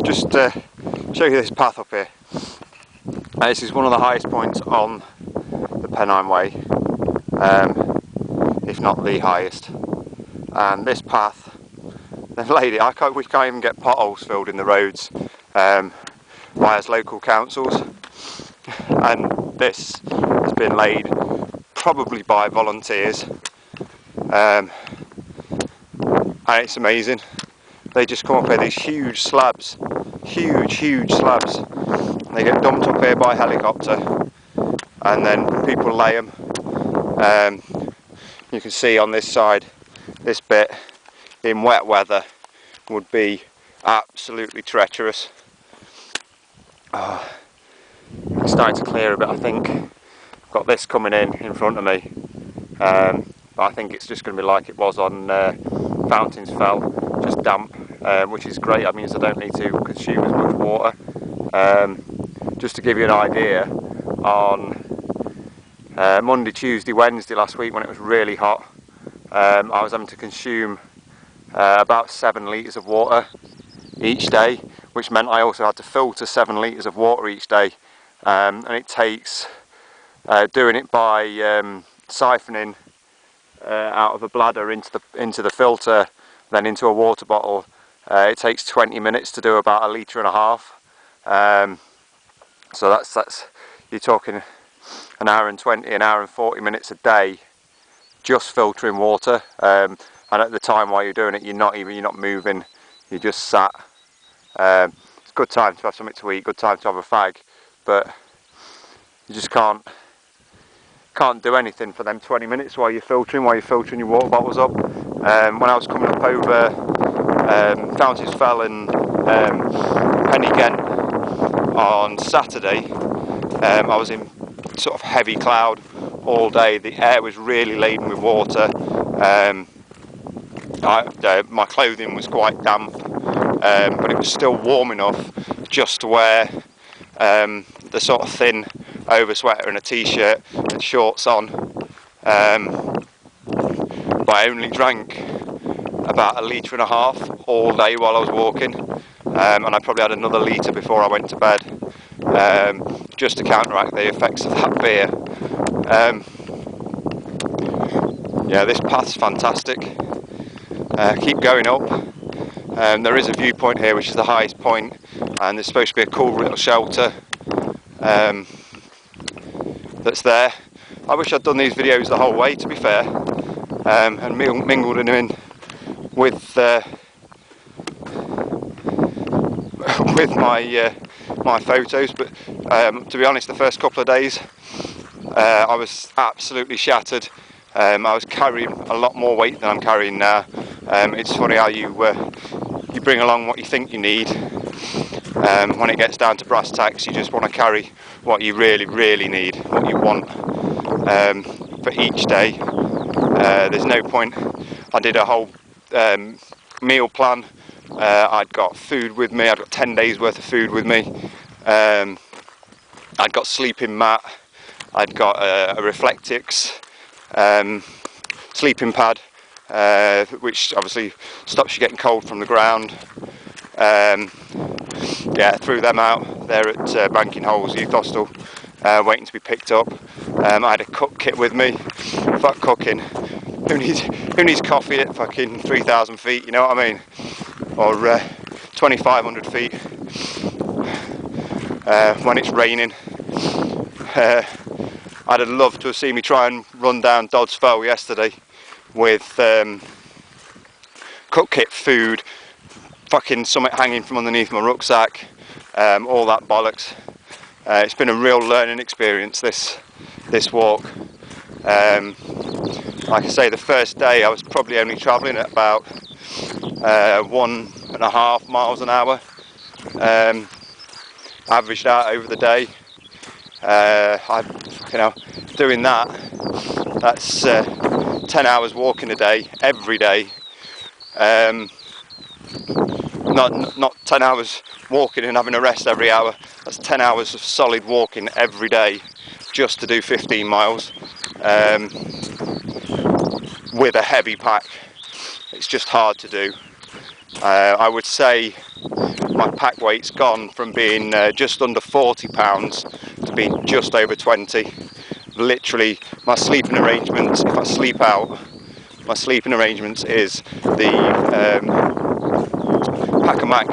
just show you this path up here. This is one of the highest points on the Pennine Way, if not the highest. And this path, they've laid it. We can't even get potholes filled in the roads by us local councils. And this has been laid probably by volunteers. And it's amazing. They just come up here, these huge slabs, huge slabs. And they get dumped up here by helicopter, and then people lay them. You can see on this side, this bit in wet weather would be absolutely treacherous. It's starting to clear a bit, I think. I've got this coming in front of me, but I think it's just going to be like it was on Fountains Fell, just damp, which is great. That means I don't need to consume as much water. Just to give you an idea, on Monday, Tuesday, Wednesday last week when it was really hot, I was having to consume about 7 litres of water each day, which meant I also had to filter 7 litres of water each day, and it takes doing it by siphoning out of a bladder into the filter, then into a water bottle. It takes 20 minutes to do about 1.5 litres. So that's you're talking an hour and 20, an hour and 40 minutes a day just filtering water. And at the time while you're doing it, you're not moving, you're just sat. It's a good time to have something to eat, good time to have a fag, but you just can't do anything for them 20 minutes while you're filtering your water bottles up. When I was coming up over Fountains Fell and Pennine on Saturday, I was in sort of heavy cloud all day. The air was really laden with water. My clothing was quite damp, but it was still warm enough just to wear the sort of thin over sweater and a t-shirt and shorts on. But I only drank about 1.5 litres all day while I was walking, and I probably had another litre before I went to bed, just to counteract the effects of that beer. Yeah, this path's fantastic. Keep going up. There is a viewpoint here which is the highest point, and there's supposed to be a cool little shelter that's there. I wish I'd done these videos the whole way, to be fair, and mingled them in with my photos, but to be honest, the first couple of days I was absolutely shattered. I was carrying a lot more weight than I'm carrying now. It's funny how you bring along what you think you need. When it gets down to brass tacks, you just want to carry what you really need, what you want for each day. There's no point. I did a whole meal plan. I'd got food with me. I'd got 10 days worth of food with me. I'd got sleeping mat. I'd got a Reflectix sleeping pad, which obviously stops you getting cold from the ground. Yeah, threw them out there at Banking Holes Youth Hostel, waiting to be picked up. I had a cook kit with me. Fuck cooking. Who needs coffee at fucking 3,000 feet? You know what I mean? Or 2,500 feet when it's raining. I'd have loved to have seen me try and run down Dodds Fell yesterday with cook kit, food, fucking something hanging from underneath my rucksack, all that bollocks. It's been a real learning experience, this walk. Like I say, the first day I was probably only travelling at about 1.5 miles an hour, averaged out over the day. Doing that's 10 hours walking a day, every day. Not 10 hours walking and having a rest every hour. That's 10 hours of solid walking every day just to do 15 miles with a heavy pack. It's just hard to do. I would say my pack weight's gone from being just under £40 to being just over 20. Literally, my sleeping arrangements, if I sleep out, my sleeping arrangements is the Pacamac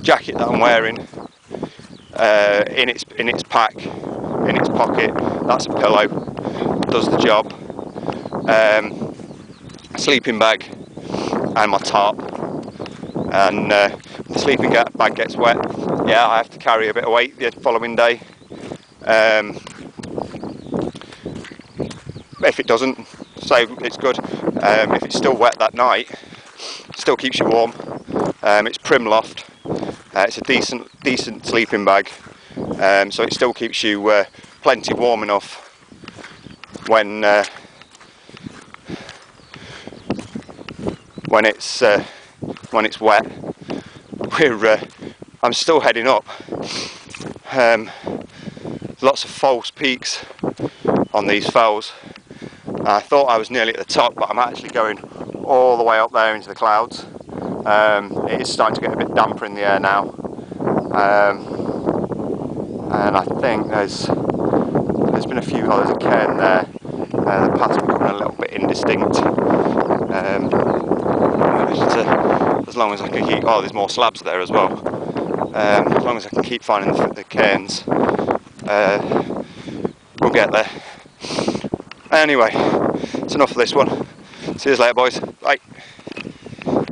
jacket that I'm wearing in its pack, in its pocket. That's a pillow, does the job. Sleeping bag and my tarp. And the sleeping bag gets wet, yeah, I have to carry a bit of weight the following day. If it doesn't, so it's good. If it's still wet that night, it still keeps you warm. It's Primloft. It's a decent sleeping bag, so it still keeps you plenty warm enough when it's wet. I'm still heading up. Lots of false peaks on these fells. I thought I was nearly at the top, but I'm actually going all the way up there into the clouds. It is starting to get a bit damper in the air now, and I think there's been a few. Oh, there's a cairn there. The path's becoming a little bit indistinct. As long as I can keep. Oh, there's more slabs there as well. As long as I can keep finding the cairns, we'll get there. Anyway, it's enough of this one. See you later, boys. Bye.